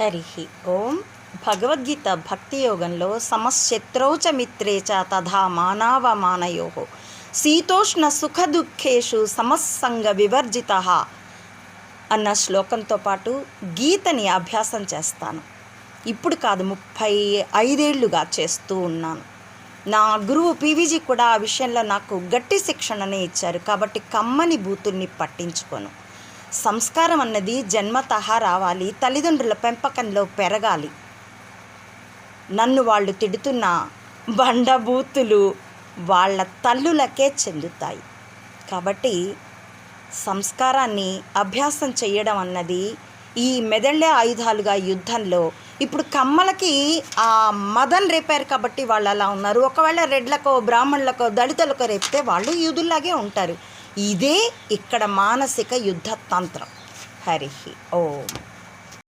హరి ఓం. భగవద్గీత భక్తి యోగంలో సమశత్రౌ చ మిత్రే చ తథా మానవమానయో శీతోష్ణ సుఖ దుఃఖేషు సమస్సంగ వివర్జిత అన్న శ్లోకంతో పాటు గీతని అభ్యాసం చేస్తాను. ఇప్పుడు కాదు, 35 ఏళ్లుగా చేస్తూ ఉన్నాను. నా గురువు పీవీజీ కూడా ఆ విషయంలో నాకు గట్టి శిక్షణనే ఇచ్చారు. కాబట్టి కమ్మని బూతుల్ని పట్టించుకోను. సంస్కారం అన్నది జన్మతః రావాలి, తల్లిదండ్రుల పెంపకంలో పెరగాలి. నన్ను వాళ్ళు తిడుతున్న బండబూతులు వాళ్ళ తల్లులకే చెందుతాయి. కాబట్టి సంస్కారాన్ని అభ్యాసం చేయడం అన్నది ఈ మెదళ్ళే ఆయుధాలుగా యుద్ధంలో. ఇప్పుడు కమ్మలకి ఆ మదన్ రేపారు కాబట్టి వాళ్ళు అలా ఉన్నారు. ఒకవేళ రెడ్లకో బ్రాహ్మణులకో దళితులకో రేపితే వాళ్ళు యూదుల్లాగే ఉంటారు. ఇదే ఇక్కడ మానసిక యుద్ధ తంత్రం. హరి ఓం.